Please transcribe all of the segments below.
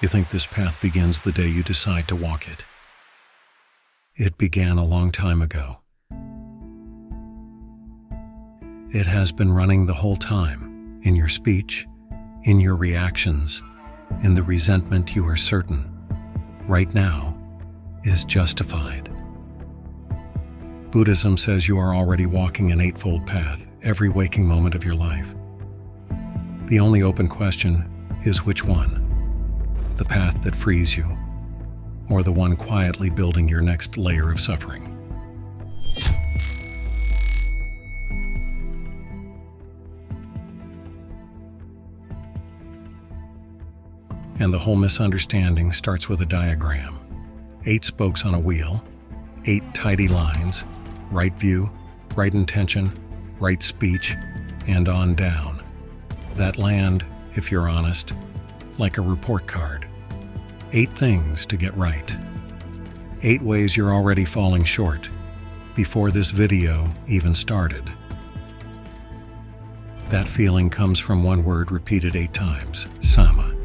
You think this path begins the day you decide to walk it. It began a long time ago. It has been running the whole time, in your speech, in your reactions, in the resentment you are certain, right now, is justified. Buddhism says you are already walking an Eightfold Path every waking moment of your life. The only open question is which one? The path that frees you, or the one quietly building your next layer of suffering? And the whole misunderstanding starts with a diagram. 8 spokes on a wheel, 8 tidy lines, right view, right intention, right speech, and on down. That land, if you're honest, like a report card. 8 things to get right. 8 ways you're already falling short, before this video even started. That feeling comes from one word repeated 8 times, sammā.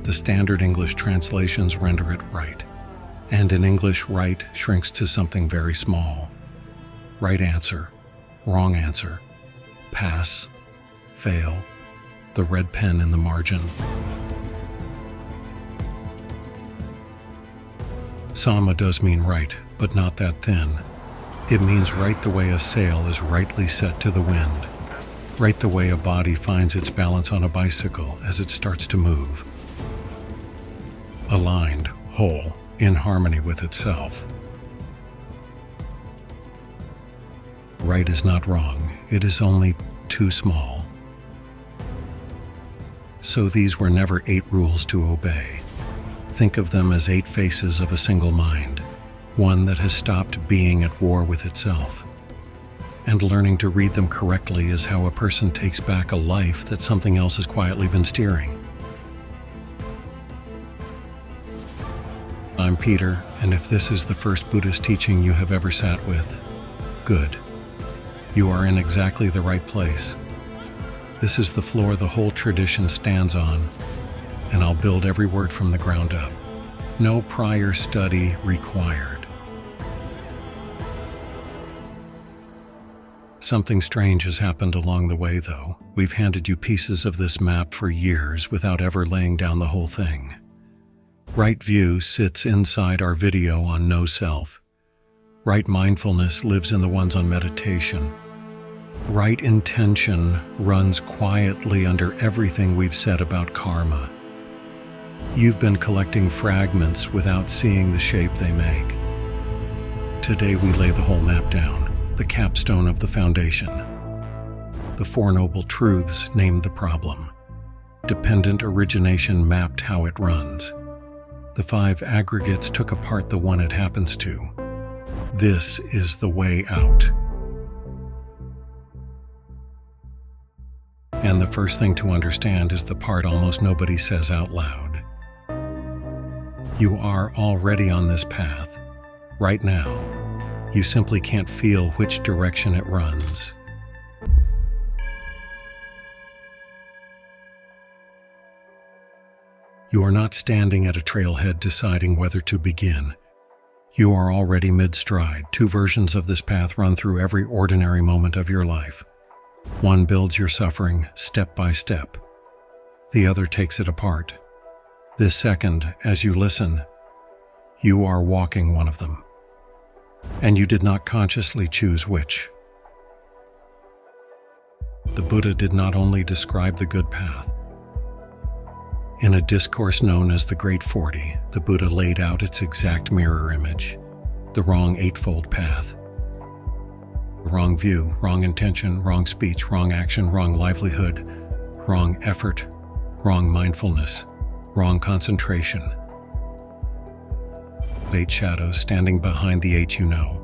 The standard English translations render it right. And in English, right shrinks to something very small. Right answer, wrong answer, pass, fail, the red pen in the margin. Sammā does mean right, but not that thin. It means right the way a sail is rightly set to the wind. Right the way a body finds its balance on a bicycle as it starts to move. Aligned, whole, in harmony with itself. Right is not wrong, it is only too small. So these were never 8 rules to obey. Think of them as 8 faces of a single mind, one that has stopped being at war with itself. And learning to read them correctly is how a person takes back a life that something else has quietly been steering. I'm Peter, and if this is the first Buddhist teaching you have ever sat with, good. You are in exactly the right place. This is the floor the whole tradition stands on, and I'll build every word from the ground up. No prior study required. Something strange has happened along the way, though. We've handed you pieces of this map for years without ever laying down the whole thing. Right view sits inside our video on no self. Right mindfulness lives in the ones on meditation. Right intention runs quietly under everything we've said about karma. You've been collecting fragments without seeing the shape they make. Today we lay the whole map down, the capstone of the foundation. The 4 Noble Truths named the problem. Dependent origination mapped how it runs. The 5 aggregates took apart the one it happens to. This is the way out. And the first thing to understand is the part almost nobody says out loud. You are already on this path. Right now, you simply can't feel which direction it runs. You are not standing at a trailhead deciding whether to begin. You are already mid-stride. 2 versions of this path run through every ordinary moment of your life. One builds your suffering step by step. The other takes it apart. This second, as you listen, you are walking one of them. And you did not consciously choose which. The Buddha did not only describe the good path. In a discourse known as the Great 40, the Buddha laid out its exact mirror image, the wrong Eightfold Path. Wrong view, wrong intention, wrong speech, wrong action, wrong livelihood, wrong effort, wrong mindfulness, wrong concentration. 8 shadows standing behind the 8 you know,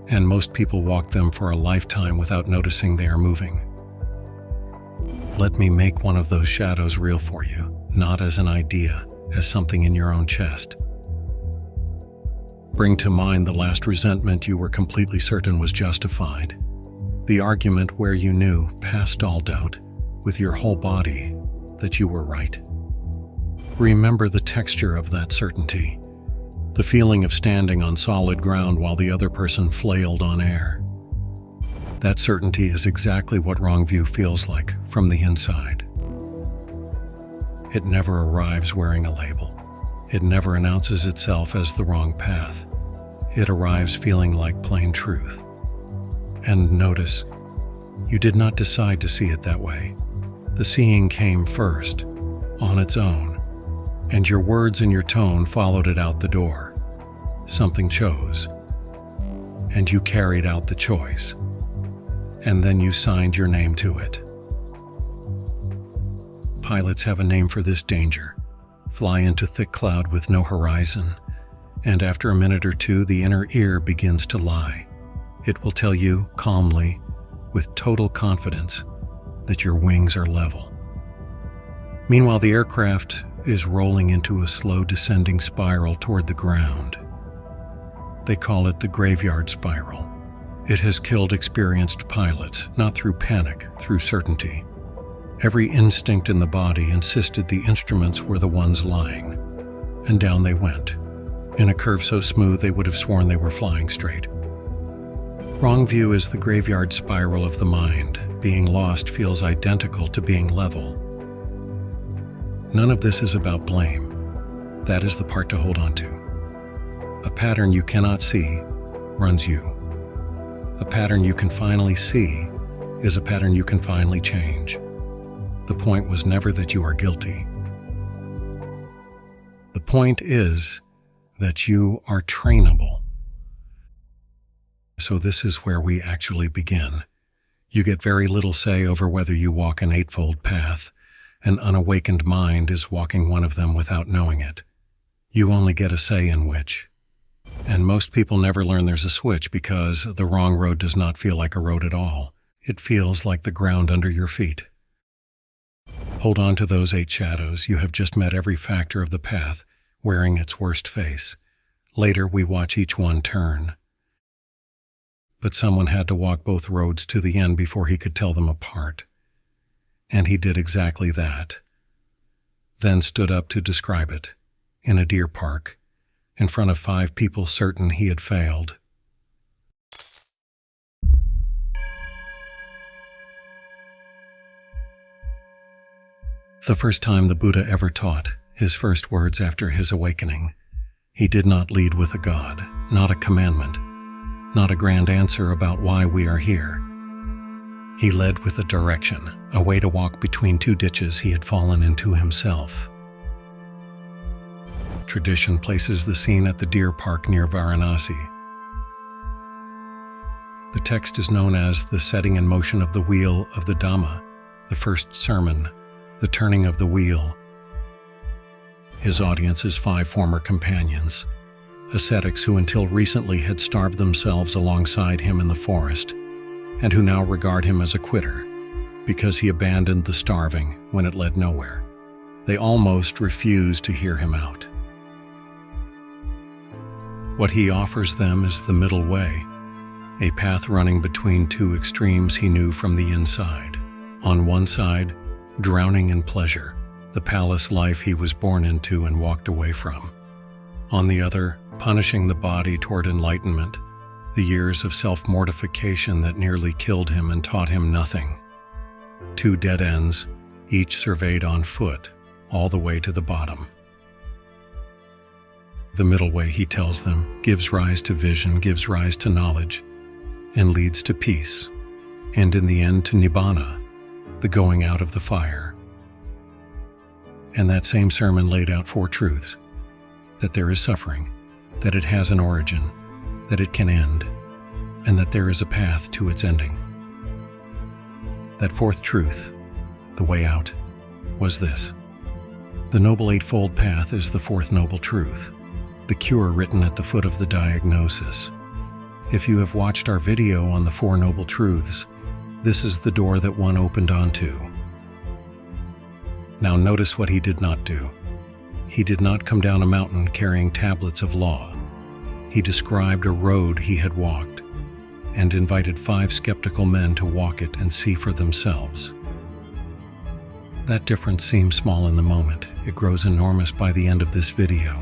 and most people walk them for a lifetime without noticing they are moving. Let me make one of those shadows real for you, not as an idea, as something in your own chest. Bring to mind the last resentment you were completely certain was justified. The argument where you knew, past all doubt, with your whole body, that you were right. Remember the texture of that certainty, the feeling of standing on solid ground while the other person flailed on air. That certainty is exactly what wrong view feels like from the inside. It never arrives wearing a label. It never announces itself as the wrong path. It arrives feeling like plain truth. And notice, you did not decide to see it that way. The seeing came first, on its own, and your words and your tone followed it out the door. Something chose, and you carried out the choice, and then you signed your name to it. Pilots have a name for this danger. Fly into thick cloud with no horizon, and after a minute or two, the inner ear begins to lie. It will tell you calmly, with total confidence, that your wings are level. Meanwhile, the aircraft is rolling into a slow descending spiral toward the ground. They call it the graveyard spiral. It has killed experienced pilots, not through panic, through certainty. Every instinct in the body insisted the instruments were the ones lying, and down they went, in a curve so smooth they would have sworn they were flying straight. Wrong view is the graveyard spiral of the mind. Being lost feels identical to being level. None of this is about blame. That is the part to hold on to. A pattern you cannot see runs you. A pattern you can finally see is a pattern you can finally change. The point was never that you are guilty. The point is that you are trainable. So this is where we actually begin. You get very little say over whether you walk an Eightfold Path. An unawakened mind is walking one of them without knowing it. You only get a say in which. And most people never learn there's a switch because the wrong road does not feel like a road at all. It feels like the ground under your feet. Hold on to those 8 shadows. You have just met every factor of the path, wearing its worst face. Later, we watch each one turn. But someone had to walk both roads to the end before he could tell them apart. And he did exactly that. Then stood up to describe it, in a deer park, in front of 5 people certain he had failed. The first time the Buddha ever taught, his first words after his awakening, he did not lead with a God, not a commandment, not a grand answer about why we are here. He led with a direction, a way to walk between 2 ditches he had fallen into himself. Tradition places the scene at the deer park near Varanasi. The text is known as the setting in motion of the wheel of the Dhamma, the first sermon, the turning of the wheel. His audience is 5 former companions, ascetics who until recently had starved themselves alongside him in the forest, and who now regard him as a quitter, because he abandoned the starving when it led nowhere. They almost refuse to hear him out. What he offers them is the middle way, a path running between 2 extremes he knew from the inside. On one side, drowning in pleasure, the palace life he was born into and walked away from. On the other, punishing the body toward enlightenment, the years of self-mortification that nearly killed him and taught him nothing. 2 dead ends, each surveyed on foot, all the way to the bottom. The middle way, he tells them, gives rise to vision, gives rise to knowledge, and leads to peace, and in the end to nibbana, the going out of the fire. And that same sermon laid out 4 truths: that there is suffering, that it has an origin, that it can end, and that there is a path to its ending. That 4th truth, the way out, was this: the Noble Eightfold Path is the 4th noble truth, the cure written at the foot of the diagnosis. If you have watched our video on the 4 noble truths, this is the door that one opened onto. Now notice what he did not do. He did not come down a mountain carrying tablets of law. He described a road he had walked and invited 5 skeptical men to walk it and see for themselves. That difference seems small in the moment. It grows enormous by the end of this video,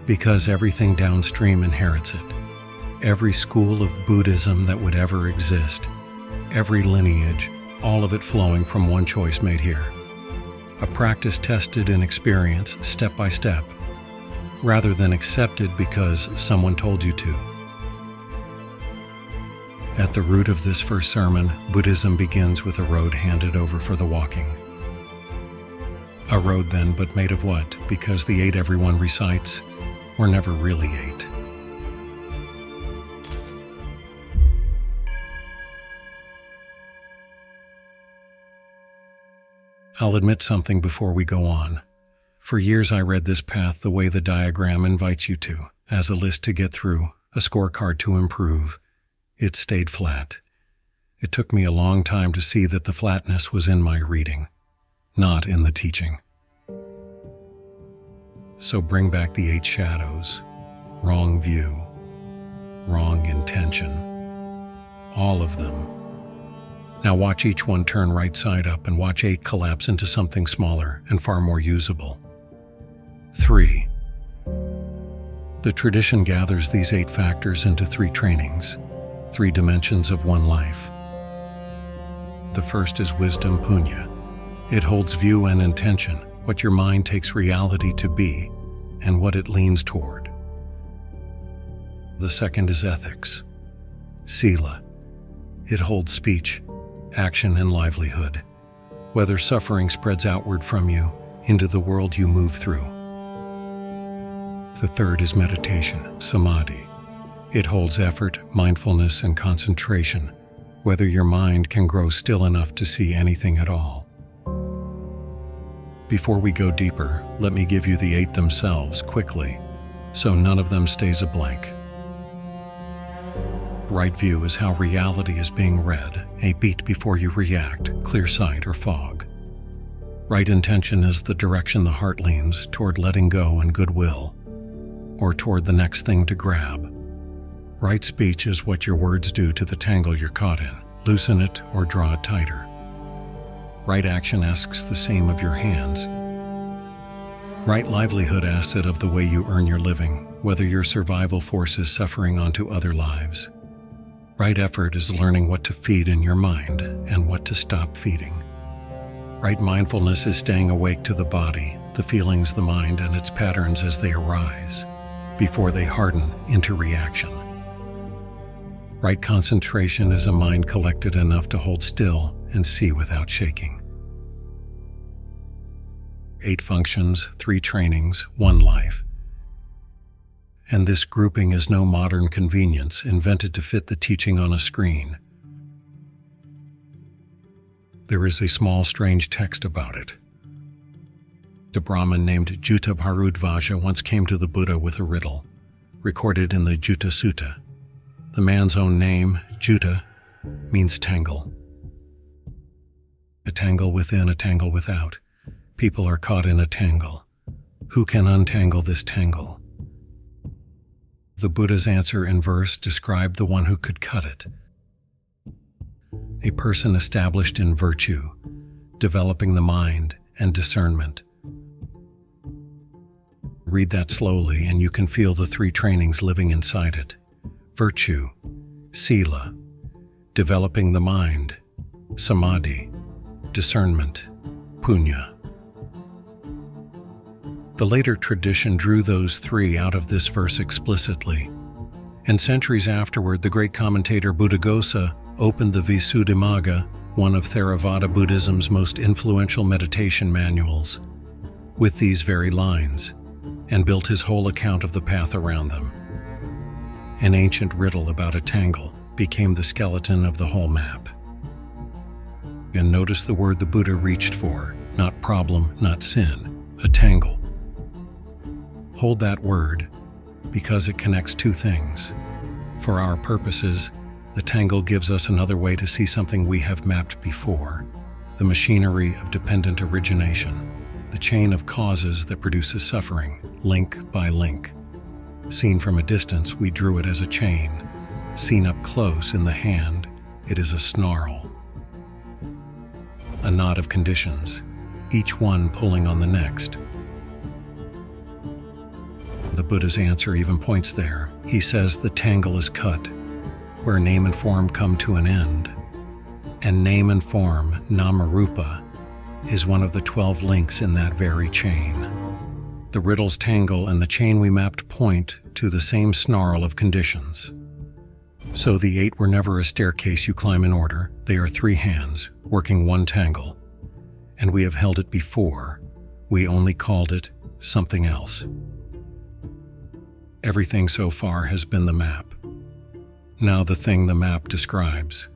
because everything downstream inherits it. Every school of Buddhism that would ever exist, every lineage, all of it flowing from one choice made here. A practice tested in experience, step by step, rather than accepted because someone told you to. At the root of this first sermon, Buddhism begins with a road handed over for the walking. A road then, but made of what? Because the 8 everyone recites were never really 8. I'll admit something before we go on. For years I read this path the way the diagram invites you to, as a list to get through, a scorecard to improve. It stayed flat. It took me a long time to see that the flatness was in my reading, not in the teaching. So bring back the 8 shadows, wrong view, wrong intention, all of them. Now watch each one turn right side up and watch 8 collapse into something smaller and far more usable. 3. The tradition gathers these 8 factors into 3 trainings, 3 dimensions of one life. The first is wisdom punya. It holds view and intention, what your mind takes reality to be, and what it leans toward. The second is ethics. Sila. It holds speech, action, and livelihood, whether suffering spreads outward from you into the world you move through. The third is meditation, samadhi. It holds effort, mindfulness, and concentration, whether your mind can grow still enough to see anything at all. Before we go deeper, let me give you the 8 themselves quickly, so none of them stays a blank. Right view is how reality is being read, a beat before you react, clear sight or fog. Right intention is the direction the heart leans toward letting go and goodwill, or toward the next thing to grab. Right speech is what your words do to the tangle you're caught in, loosen it or draw it tighter. Right action asks the same of your hands. Right livelihood asks it of the way you earn your living, whether your survival force is suffering onto other lives. Right effort is learning what to feed in your mind and what to stop feeding. Right mindfulness is staying awake to the body, the feelings, the mind, and its patterns as they arise, before they harden into reaction. Right concentration is a mind collected enough to hold still and see without shaking. 8 functions, 3 trainings, 1 life. And this grouping is no modern convenience invented to fit the teaching on a screen. There is a small strange text about it. A Brahmin named Jutta Bharadvaja once came to the Buddha with a riddle, recorded in the Jutta Sutta. The man's own name, Jutta, means tangle. A tangle within, a tangle without. People are caught in a tangle. Who can untangle this tangle? The Buddha's answer in verse described the one who could cut it. A person established in virtue, developing the mind and discernment. Read that slowly and you can feel the 3 trainings living inside it. Virtue, sila, developing the mind, samadhi, discernment, punya. The later tradition drew those 3 out of this verse explicitly, and centuries afterward the great commentator Buddhaghosa opened the Visuddhimagga, one of Theravada Buddhism's most influential meditation manuals, with these very lines, and built his whole account of the path around them. An ancient riddle about a tangle became the skeleton of the whole map. And notice the word the Buddha reached for, not problem, not sin, a tangle. Hold that word, because it connects 2 things. For our purposes, the tangle gives us another way to see something we have mapped before, the machinery of dependent origination, the chain of causes that produces suffering, link by link. Seen from a distance, we drew it as a chain. Seen up close in the hand, it is a snarl. A knot of conditions, each one pulling on the next. The Buddha's answer even points there. He says the tangle is cut, where name and form come to an end. And name and form, nama-rupa, is one of the 12 links in that very chain. The riddle's tangle and the chain we mapped point to the same snarl of conditions. So the 8 were never a staircase you climb in order. They are 3 hands, working one tangle. And we have held it before. We only called it something else. Everything so far has been the map. Now the thing the map describes.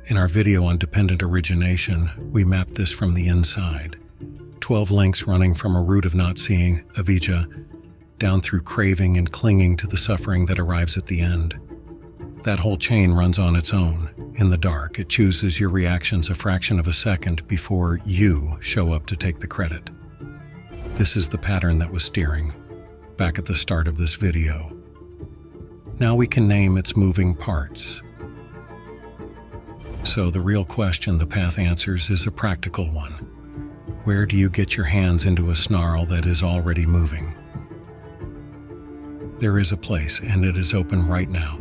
In our video on dependent origination, we mapped this from the inside. 12 links running from a root of not seeing, avijja, down through craving and clinging to the suffering that arrives at the end. That whole chain runs on its own. In the dark, it chooses your reactions a fraction of a second before you show up to take the credit. This is the pattern that was steering, back at the start of this video. Now we can name its moving parts. So the real question the path answers is a practical one. Where do you get your hands into a snarl that is already moving? There is a place, and it is open right now,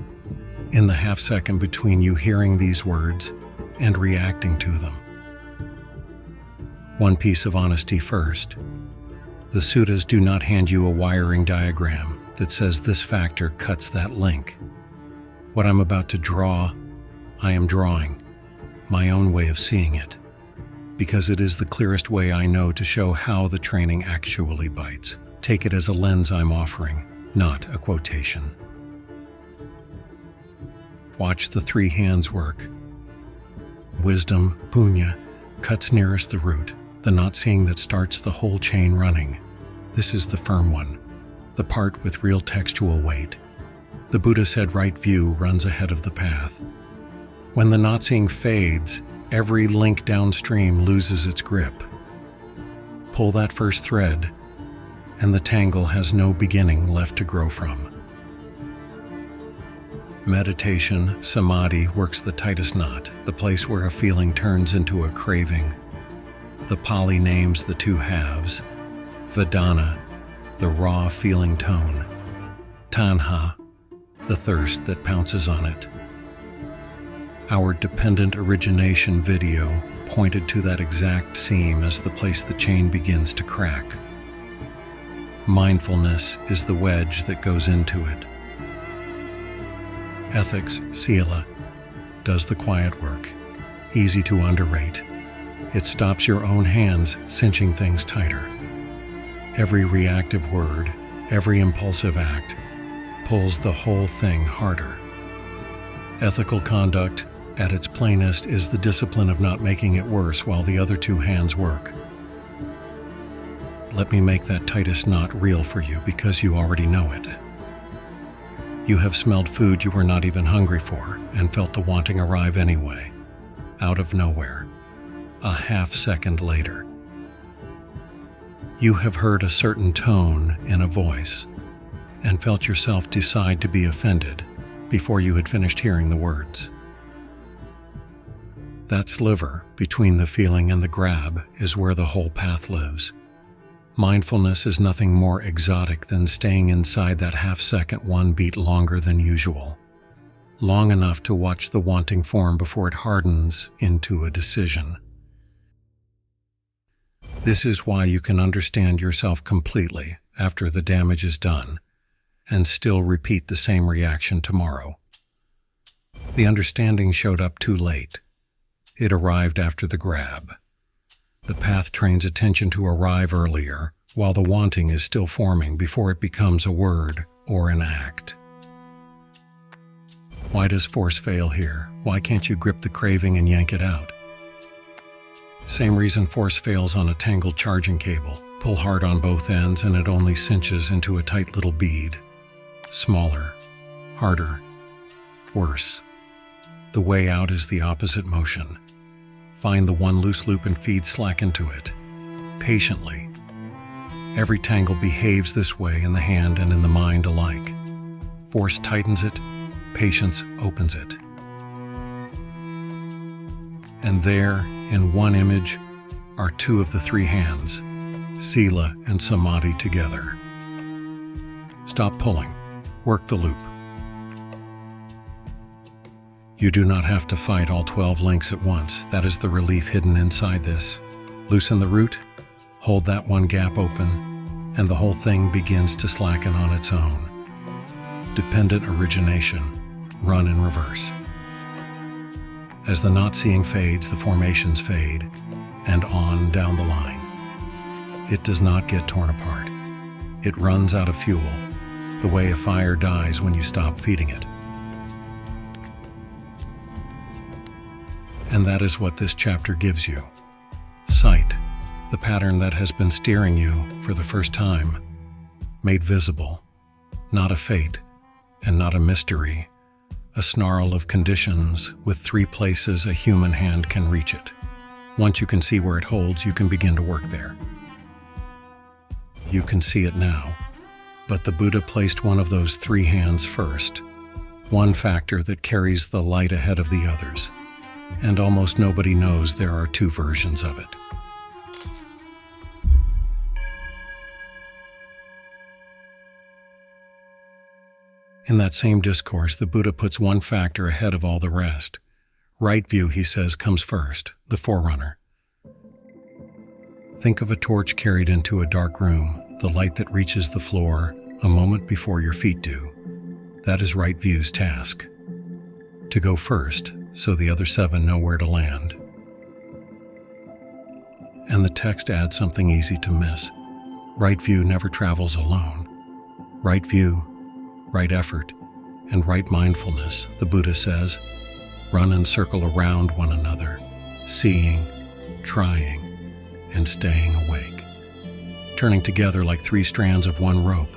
in the half second between you hearing these words and reacting to them. One piece of honesty first. The suttas do not hand you a wiring diagram that says this factor cuts that link. What I'm about to draw, I am drawing my own way of seeing it, because it is the clearest way I know to show how the training actually bites. Take it as a lens I'm offering, not a quotation. Watch the 3 hands work. Wisdom, punya, cuts nearest the root, the not seeing that starts the whole chain running. This is the firm one, the part with real textual weight. The Buddha said right view runs ahead of the path. When the not seeing fades, every link downstream loses its grip. Pull that first thread, and the tangle has no beginning left to grow from. Meditation, samadhi, works the tightest knot, the place where a feeling turns into a craving. The Pali names the 2 halves. Vedana, the raw feeling tone. Tanha, the thirst that pounces on it. Our dependent origination video pointed to that exact seam as the place the chain begins to crack. Mindfulness is the wedge that goes into it. Ethics, sila, does the quiet work, easy to underrate. It stops your own hands cinching things tighter. Every reactive word, every impulsive act, pulls the whole thing harder. Ethical conduct, at its plainest, is the discipline of not making it worse while the other 2 hands work. Let me make that tightest knot real for you because you already know it. You have smelled food you were not even hungry for and felt the wanting arrive anyway, out of nowhere, a half second later. You have heard a certain tone in a voice and felt yourself decide to be offended before you had finished hearing the words. That sliver between the feeling and the grab is where the whole path lives. Mindfulness is nothing more exotic than staying inside that half second 1 beat longer than usual, long enough to watch the wanting form before it hardens into a decision. This is why you can understand yourself completely after the damage is done and still repeat the same reaction tomorrow. The understanding showed up too late. It arrived after the grab. The path trains attention to arrive earlier, while the wanting is still forming before it becomes a word or an act. Why does force fail here? Why can't you grip the craving and yank it out? Same reason force fails on a tangled charging cable. Pull hard on both ends and it only cinches into a tight little bead. Smaller, harder, worse. The way out is the opposite motion. Find the one loose loop and feed slack into it, patiently. Every tangle behaves this way in the hand and in the mind alike. Force tightens it, patience opens it. And there, in one image, are two of the three hands, sila and samadhi together. Stop pulling. Work the loop. You do not have to fight all 12 links at once. That is the relief hidden inside this. Loosen the root, hold that one gap open, and the whole thing begins to slacken on its own. Dependent origination, run in reverse. As the not seeing fades, the formations fade, and on down the line. It does not get torn apart. It runs out of fuel, the way a fire dies when you stop feeding it. And that is what this chapter gives you. Sight, the pattern that has been steering you for the first time, made visible, not a fate and not a mystery, a snarl of conditions with three places a human hand can reach it. Once you can see where it holds, you can begin to work there. You can see it now, but the Buddha placed one of those three hands first, one factor that carries the light ahead of the others, and almost nobody knows there are two versions of it. In that same discourse, the Buddha puts one factor ahead of all the rest. Right view, he says, comes first, the Forerunner. Think of a torch carried into a dark room, the light that reaches the floor a moment before your feet do. That is right view's task. To go first, so the other seven know where to land. And the text adds something easy to miss. Right view never travels alone. Right view, right effort, and right mindfulness, the Buddha says, run and circle around one another, seeing, trying, and staying awake. Turning together like three strands of one rope,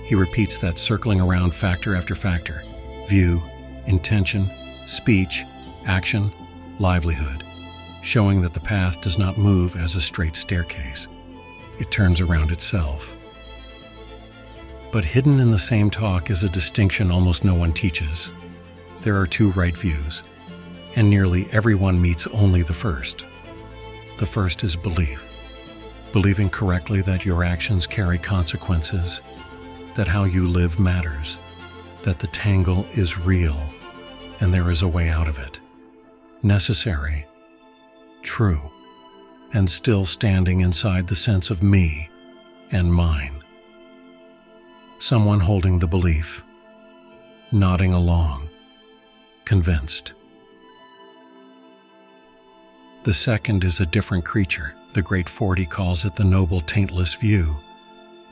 he repeats that circling around factor after factor: view, intention, speech, action, livelihood, showing that the path does not move as a straight staircase. It turns around itself. But hidden in the same talk is a distinction almost no one teaches. There are two right views, and nearly everyone meets only the first. The first is belief. Believing correctly that your actions carry consequences, that how you live matters, that the tangle is real, and there is a way out of it. Necessary, true, and still standing inside the sense of me and mine. Someone holding the belief, nodding along, convinced. The second is a different creature. The Great 40 calls it the Noble Taintless View,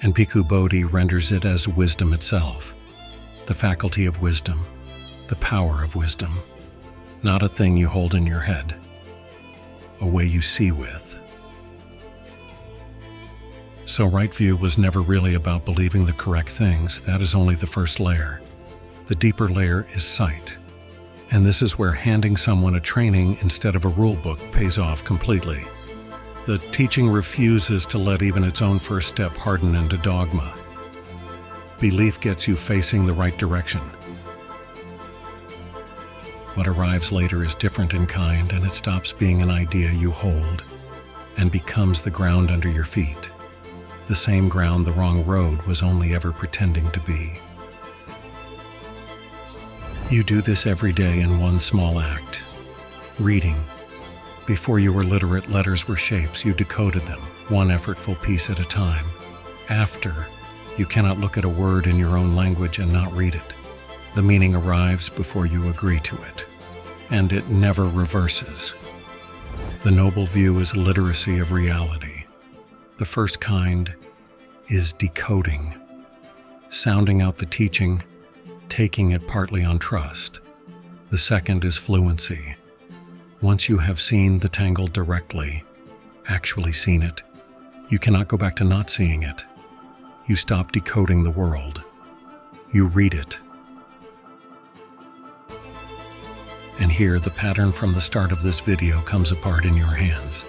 and Bhikkhu Bodhi renders it as wisdom itself, the faculty of wisdom, the power of wisdom, not a thing you hold in your head, a way you see with. So right view was never really about believing the correct things. That is only the first layer. The deeper layer is sight. And this is where handing someone a training instead of a rule book pays off completely. The teaching refuses to let even its own first step harden into dogma. Belief gets you facing the right direction. What arrives later is different in kind, and it stops being an idea you hold and becomes the ground under your feet. The same ground the wrong road was only ever pretending to be. You do this every day in one small act. Reading. Before you were literate, letters were shapes. You decoded them, one effortful piece at a time. After, you cannot look at a word in your own language and not read it. The meaning arrives before you agree to it, and it never reverses. The noble view is literacy of reality. The first kind is decoding, sounding out the teaching, taking it partly on trust. The second is fluency. Once you have seen the tangle directly, actually seen it, you cannot go back to not seeing it. You stop decoding the world. You read it. And here, the pattern from the start of this video comes apart in your hands.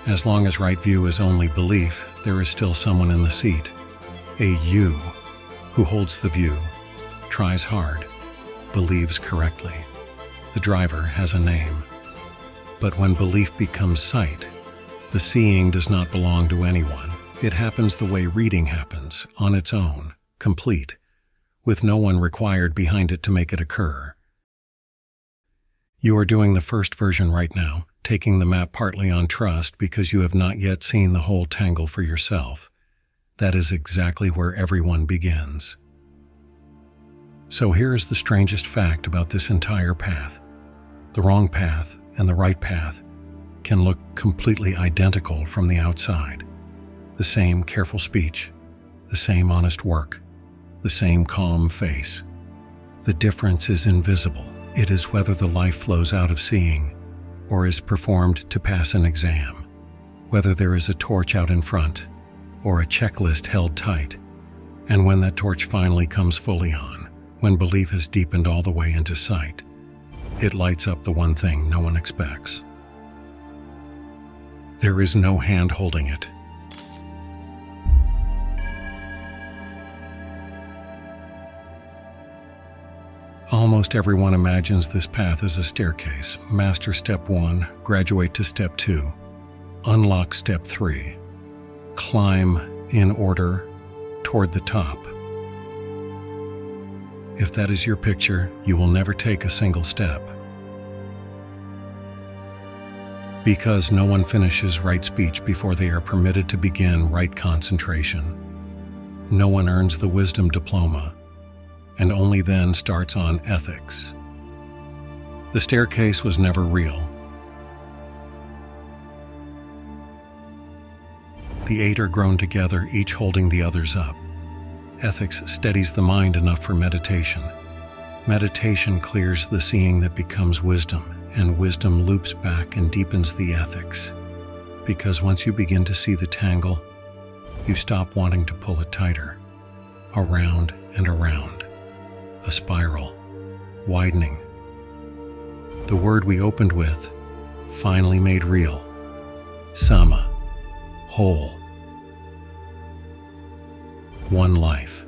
As long as right view is only belief, there is still someone in the seat. A you who holds the view, tries hard, believes correctly. The driver has a name. But when belief becomes sight, the seeing does not belong to anyone. It happens the way reading happens, on its own, complete, with no one required behind it to make it occur. You are doing the first version right now, taking the map partly on trust because you have not yet seen the whole tangle for yourself. That is exactly where everyone begins. So here is the strangest fact about this entire path. The wrong path and the right path can look completely identical from the outside. The same careful speech, the same honest work, the same calm face. The difference is invisible. It is whether the life flows out of seeing or is performed to pass an exam, whether there is a torch out in front or a checklist held tight. And when that torch finally comes fully on, when belief has deepened all the way into sight, it lights up the one thing no one expects. There is no hand holding it. Almost everyone imagines this path as a staircase. Master step 1, graduate to step 2, unlock step 3, climb in order toward the top. If that is your picture, you will never take a single step. Because no one finishes right speech before they are permitted to begin right concentration. No one earns the wisdom diploma, and only then starts on ethics. The staircase was never real. The 8 are grown together, each holding the others up. Ethics steadies the mind enough for meditation. Meditation clears the seeing that becomes wisdom, and wisdom loops back and deepens the ethics. Because once you begin to see the tangle, you stop wanting to pull it tighter, around and around. A spiral, widening. The word we opened with, finally made real. Sammā, whole. One life,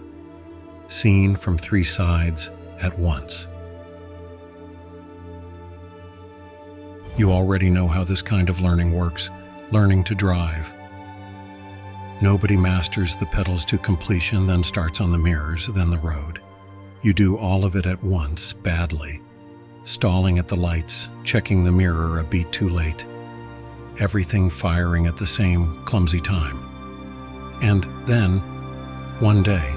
seen from 3 sides at once. You already know how this kind of learning works, learning to drive. Nobody masters the pedals to completion, then starts on the mirrors, then the road. You do all of it at once, badly, stalling at the lights, checking the mirror a beat too late, everything firing at the same clumsy time. And then, one day,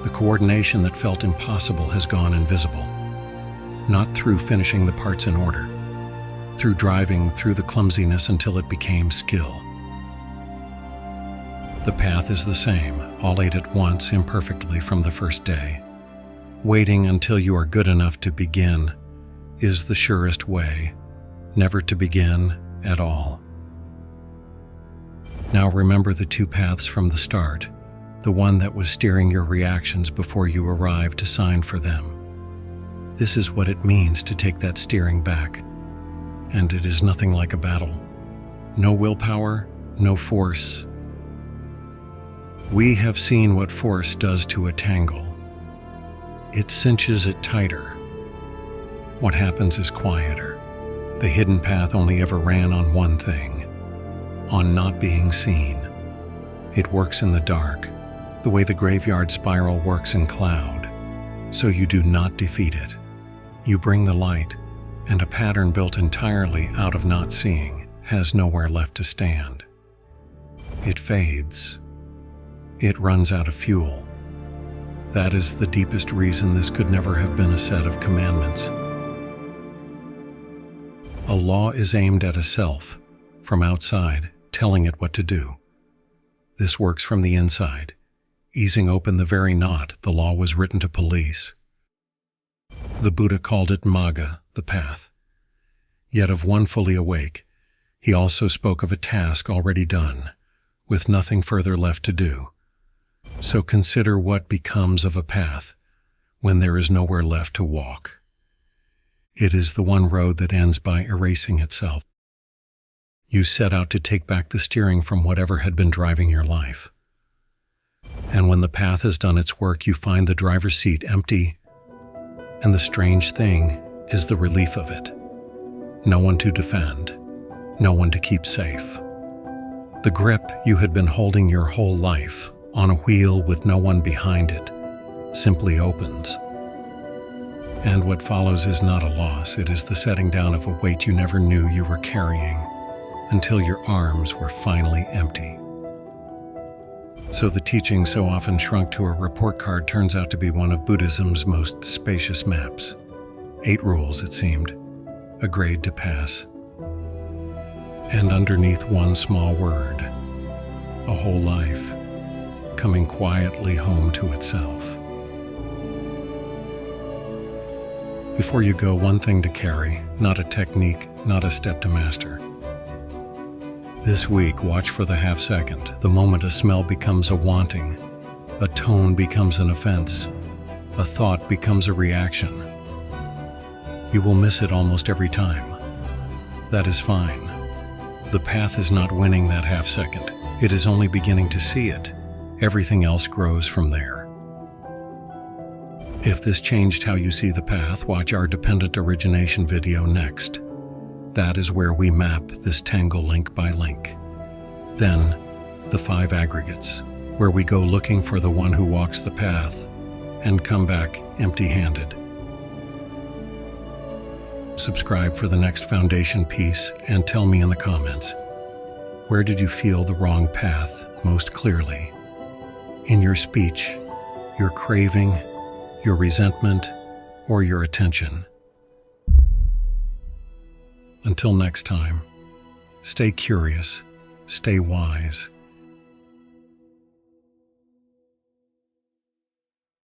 the coordination that felt impossible has gone invisible. Not through finishing the parts in order, through driving through the clumsiness until it became skill. The path is the same, all 8 at once, imperfectly from the first day. Waiting until you are good enough to begin is the surest way, never to begin at all. Now remember the 2 paths from the start, the one that was steering your reactions before you arrived to sign for them. This is what it means to take that steering back, and it is nothing like a battle. No willpower, no force. We have seen what force does to a tangle. It cinches it tighter. What happens is quieter. The hidden path only ever ran on one thing, on not being seen. It works in the dark, the way the graveyard spiral works in cloud. So you do not defeat it. You bring the light, and a pattern built entirely out of not seeing has nowhere left to stand. It fades. It runs out of fuel. That is the deepest reason this could never have been a set of commandments. A law is aimed at a self, from outside, telling it what to do. This works from the inside, easing open the very knot the law was written to police. The Buddha called it Magga, the path. Yet of one fully awake, he also spoke of a task already done, with nothing further left to do. So consider what becomes of a path when there is nowhere left to walk. It is the one road that ends by erasing itself. You set out to take back the steering from whatever had been driving your life. And when the path has done its work, you find the driver's seat empty And the strange thing is the relief of it. No one to defend, no one to keep safe. The grip you had been holding your whole life, on a wheel with no one behind it, simply opens. And what follows is not a loss, it is the setting down of a weight you never knew you were carrying, until your arms were finally empty. So the teaching so often shrunk to a report card turns out to be one of Buddhism's most spacious maps. 8 rules, it seemed, a grade to pass. And underneath one small word, a whole life, coming quietly home to itself. Before you go, one thing to carry, not a technique, not a step to master. This week, watch for the half second, the moment a smell becomes a wanting, a tone becomes an offense, a thought becomes a reaction. You will miss it almost every time. That is fine. The path is not winning that half second. It is only beginning to see it. Everything else grows from there. If this changed how you see the path, watch our dependent origination video next. That is where we map this tangle link by link. Then, the 5 aggregates, where we go looking for the one who walks the path and come back empty-handed. Subscribe for the next foundation piece and tell me in the comments, where did you feel the wrong path most clearly? In your speech, your craving, your resentment, or your attention? Until next time, stay curious, stay wise,